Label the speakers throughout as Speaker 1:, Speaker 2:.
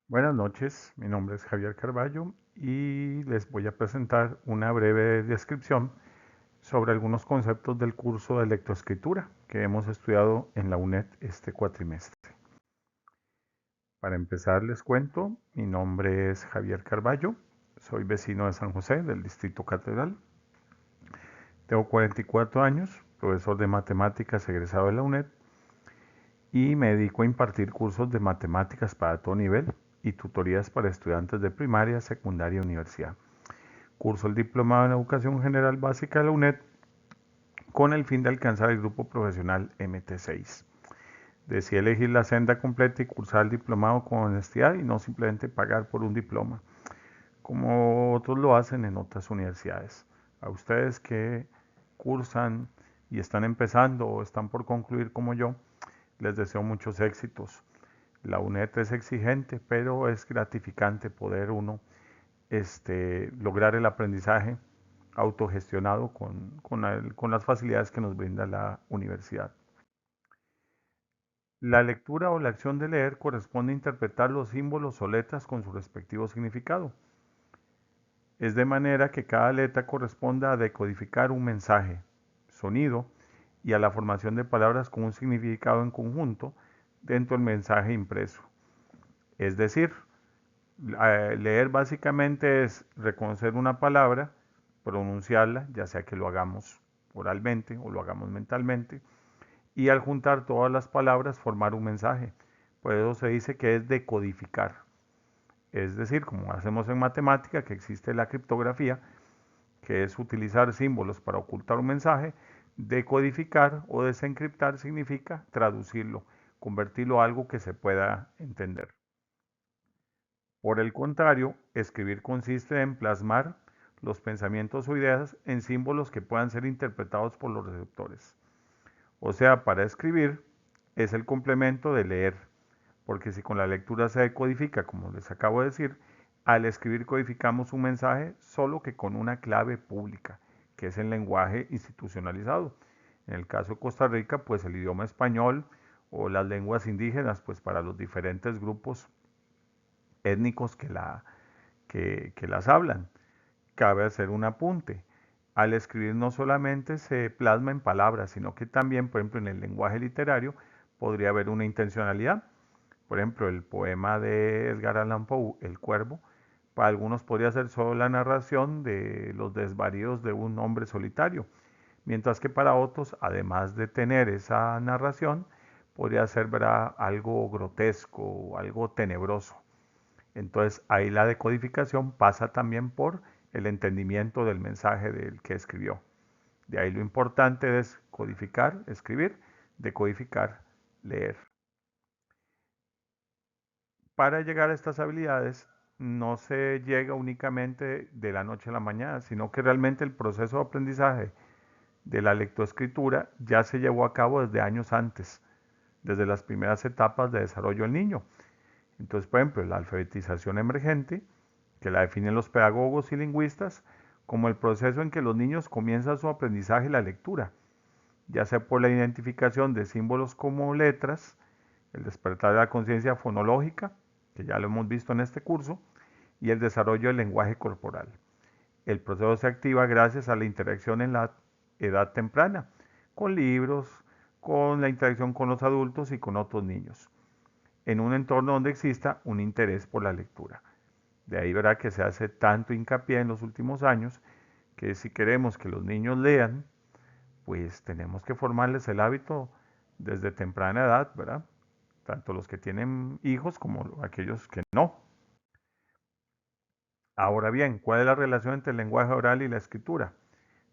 Speaker 1: Buenas noches, mi nombre es Javier Carballo y les voy a presentar una breve descripción sobre algunos conceptos del curso de lectoescritura que hemos estudiado en la UNED este cuatrimestre. Para empezar les cuento, mi nombre es Javier Carballo, soy vecino de San José, del Distrito Catedral, tengo 44 años, profesor de matemáticas egresado de la UNED y me dedico a impartir cursos de matemáticas para todo nivel y tutorías para estudiantes de primaria, secundaria y universidad. Curso el diplomado en Educación General Básica de la UNED con el fin de alcanzar el grupo profesional MT6. Decidí elegir la senda completa y cursar el diplomado con honestidad y no simplemente pagar por un diploma, como otros lo hacen en otras universidades. A ustedes que cursan y están empezando o están por concluir como yo, les deseo muchos éxitos. La UNED es exigente, pero es gratificante poder uno lograr el aprendizaje autogestionado con las facilidades que nos brinda la universidad. La lectura o la acción de leer corresponde a interpretar los símbolos o letras con su respectivo significado. Es de manera que cada letra corresponda a decodificar un mensaje, sonido, y a la formación de palabras con un significado en conjunto dentro del mensaje impreso. Es decir, leer básicamente es reconocer una palabra, pronunciarla, ya sea que lo hagamos oralmente o lo hagamos mentalmente, y al juntar todas las palabras formar un mensaje. Por eso se dice que es decodificar. Es decir, como hacemos en matemática, que existe la criptografía, que es utilizar símbolos para ocultar un mensaje, decodificar o desencriptar significa traducirlo, convertirlo a algo que se pueda entender. Por el contrario, escribir consiste en plasmar los pensamientos o ideas en símbolos que puedan ser interpretados por los receptores. O sea, para escribir es el complemento de leer, porque si con la lectura se decodifica, como les acabo de decir, al escribir codificamos un mensaje solo que con una clave pública, que es el lenguaje institucionalizado. En el caso de Costa Rica, pues el idioma español o las lenguas indígenas, pues para los diferentes grupos étnicos que las hablan. Cabe hacer un apunte. Al escribir no solamente se plasma en palabras, sino que también, por ejemplo, en el lenguaje literario podría haber una intencionalidad. Por ejemplo, el poema de Edgar Allan Poe, El Cuervo, para algunos podría ser solo la narración de los desvaríos de un hombre solitario, mientras que para otros, además de tener esa narración, podría ser algo grotesco, algo tenebroso. Entonces ahí la decodificación pasa también por el entendimiento del mensaje del que escribió. De ahí lo importante es codificar, escribir, decodificar, leer. Para llegar a estas habilidades no se llega únicamente de la noche a la mañana, sino que realmente el proceso de aprendizaje de la lectoescritura ya se llevó a cabo desde años antes, desde las primeras etapas de desarrollo del niño. Entonces, por ejemplo, la alfabetización emergente, que la definen los pedagogos y lingüistas como el proceso en que los niños comienzan su aprendizaje y la lectura, ya sea por la identificación de símbolos como letras, el despertar de la conciencia fonológica, que ya lo hemos visto en este curso, y el desarrollo del lenguaje corporal. El proceso se activa gracias a la interacción en la edad temprana, con libros, con la interacción con los adultos y con otros niños, en un entorno donde exista un interés por la lectura. De ahí verá que se hace tanto hincapié en los últimos años que si queremos que los niños lean, pues tenemos que formarles el hábito desde temprana edad, ¿verdad? Tanto los que tienen hijos como aquellos que no. Ahora bien, ¿cuál es la relación entre el lenguaje oral y la escritura?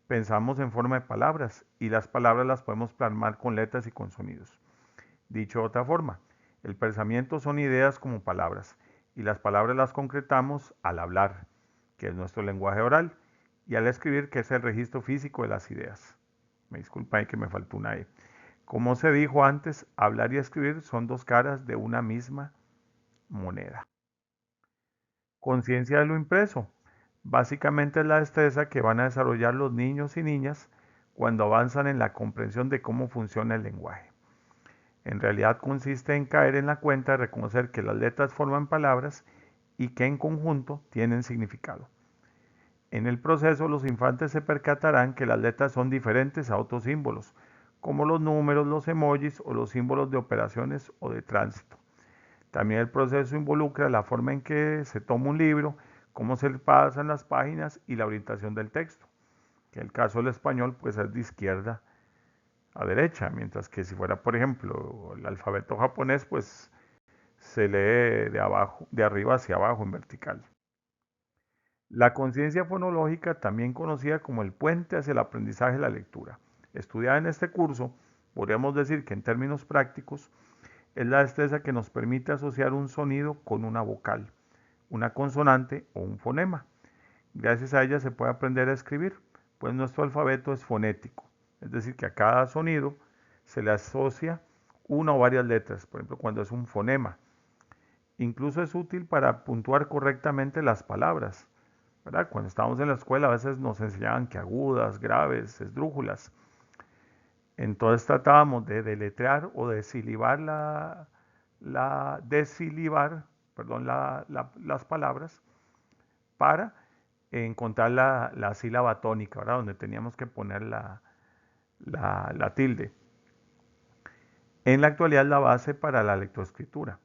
Speaker 1: Pensamos en forma de palabras y las palabras las podemos plasmar con letras y con sonidos. Dicho de otra forma, el pensamiento son ideas como palabras y las palabras las concretamos al hablar, que es nuestro lenguaje oral, y al escribir, que es el registro físico de las ideas. Me disculpa ahí que me faltó una E. Como se dijo antes, hablar y escribir son dos caras de una misma moneda. Conciencia de lo impreso. Básicamente es la destreza que van a desarrollar los niños y niñas cuando avanzan en la comprensión de cómo funciona el lenguaje. En realidad consiste en caer en la cuenta de reconocer que las letras forman palabras y que en conjunto tienen significado. En el proceso, los infantes se percatarán que las letras son diferentes a otros símbolos, como los números, los emojis o los símbolos de operaciones o de tránsito. También el proceso involucra la forma en que se toma un libro, cómo se pasan las páginas y la orientación del texto. Que el caso del español pues es de izquierda a derecha, mientras que si fuera, por ejemplo, el alfabeto japonés, pues se lee de abajo, de arriba hacia abajo en vertical. La conciencia fonológica, también conocida como el puente hacia el aprendizaje de la lectura. Estudiada en este curso, podríamos decir que en términos prácticos, es la destreza que nos permite asociar un sonido con una vocal, una consonante o un fonema. Gracias a ella se puede aprender a escribir, pues nuestro alfabeto es fonético, es decir, que a cada sonido se le asocia una o varias letras, por ejemplo, cuando es un fonema. Incluso es útil para puntuar correctamente las palabras, ¿verdad? Cuando estábamos en la escuela a veces nos enseñaban que agudas, graves, esdrújulas. Entonces tratábamos de deletrear o desilibar desilibar, perdón, las palabras para encontrar la sílaba tónica, ¿verdad? Donde teníamos que poner la tilde. En la actualidad es la base para la lectoescritura.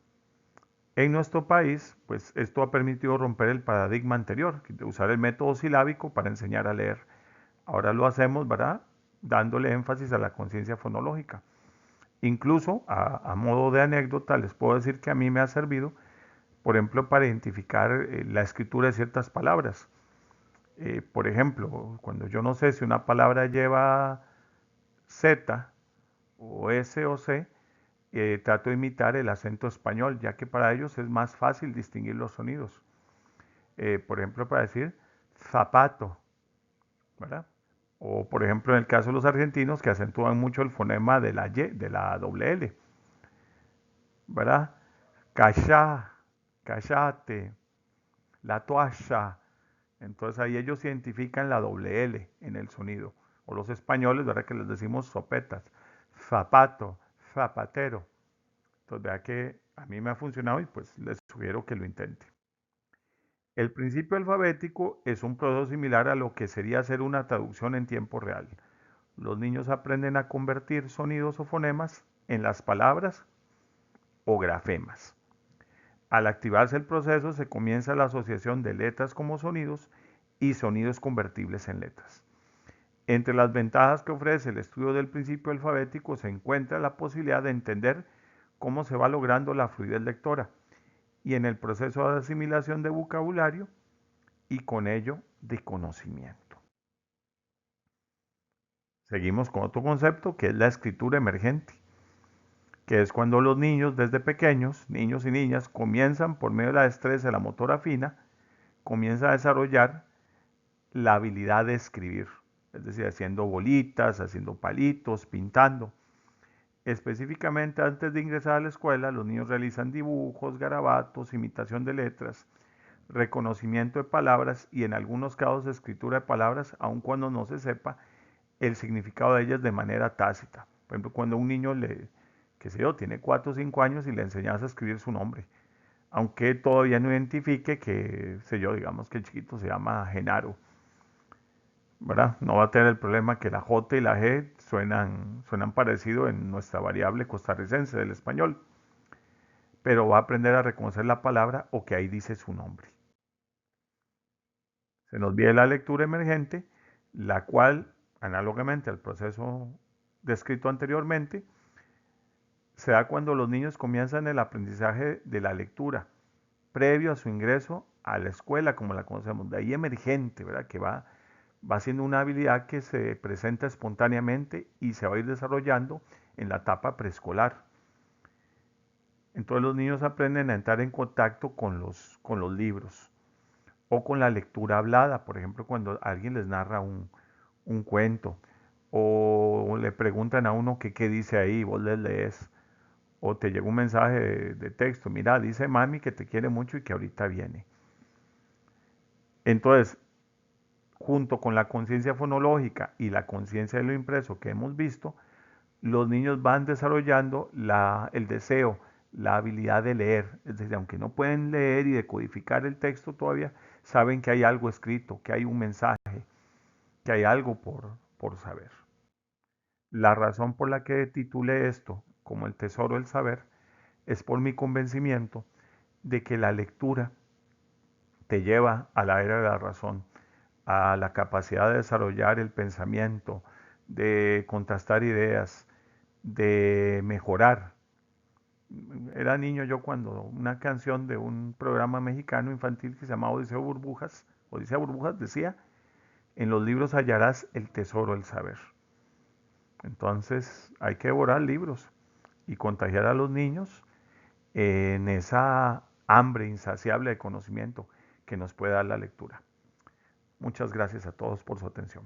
Speaker 1: En nuestro país, pues esto ha permitido romper el paradigma anterior, de usar el método silábico para enseñar a leer. Ahora lo hacemos, ¿verdad? Dándole énfasis a la conciencia fonológica. Incluso, a modo de anécdota, les puedo decir que a mí me ha servido, por ejemplo, para identificar la escritura de ciertas palabras. Por ejemplo, cuando yo no sé si una palabra lleva Z o S o C, trato de imitar el acento español, ya que para ellos es más fácil distinguir los sonidos. Por ejemplo, para decir zapato, ¿verdad? O por ejemplo, en el caso de los argentinos, que acentúan mucho el fonema de la Y, de la doble L, ¿verdad? Callá, callate, la toalla. Entonces ahí ellos identifican la doble L en el sonido. O los españoles, ¿verdad? Que les decimos sopetas. Zapato, zapatero. Entonces vea que a mí me ha funcionado y pues les sugiero que lo intente. El principio alfabético es un proceso similar a lo que sería hacer una traducción en tiempo real. Los niños aprenden a convertir sonidos o fonemas en las palabras o grafemas. Al activarse el proceso se comienza la asociación de letras como sonidos y sonidos convertibles en letras. Entre las ventajas que ofrece el estudio del principio alfabético se encuentra la posibilidad de entender cómo se va logrando la fluidez lectora y en el proceso de asimilación de vocabulario y con ello de conocimiento. Seguimos con otro concepto que es la escritura emergente, que es cuando los niños desde pequeños, niños y niñas, comienzan por medio de la destreza de la motora fina, comienzan a desarrollar la habilidad de escribir, es decir, haciendo bolitas, haciendo palitos, pintando. Específicamente antes de ingresar a la escuela, los niños realizan dibujos, garabatos, imitación de letras, reconocimiento de palabras y en algunos casos escritura de palabras, aun cuando no se sepa el significado de ellas de manera tácita. Por ejemplo, cuando un niño qué sé yo, tiene 4 o 5 años y le enseñas a escribir su nombre, aunque todavía no identifique que, sé yo, digamos que el chiquito se llama Genaro, ¿verdad? No va a tener el problema que la J y la G suenan parecido en nuestra variable costarricense del español, pero va a aprender a reconocer la palabra o que ahí dice su nombre. Se nos viene la lectura emergente, la cual, análogamente al proceso descrito anteriormente, se da cuando los niños comienzan el aprendizaje de la lectura, previo a su ingreso a la escuela, como la conocemos, de ahí emergente, ¿verdad? Que va siendo una habilidad que se presenta espontáneamente y se va a ir desarrollando en la etapa preescolar. Entonces los niños aprenden a entrar en contacto con los libros o con la lectura hablada, por ejemplo, cuando alguien les narra un cuento o le preguntan a uno que qué dice ahí, vos les lees o te llega un mensaje de texto, mira, dice mami que te quiere mucho y que ahorita viene. Entonces, junto con la conciencia fonológica y la conciencia de lo impreso que hemos visto, los niños van desarrollando el deseo, la habilidad de leer. Es decir, aunque no pueden leer y decodificar el texto todavía, saben que hay algo escrito, que hay un mensaje, que hay algo por saber. La razón por la que titulé esto como el tesoro del saber es por mi convencimiento de que la lectura te lleva a la era de la razón, a la capacidad de desarrollar el pensamiento, de contrastar ideas, de mejorar. Era niño yo cuando una canción de un programa mexicano infantil que se llamaba Odisea Burbujas decía, en los libros hallarás el tesoro del saber. Entonces hay que devorar libros y contagiar a los niños en esa hambre insaciable de conocimiento que nos puede dar la lectura. Muchas gracias a todos por su atención.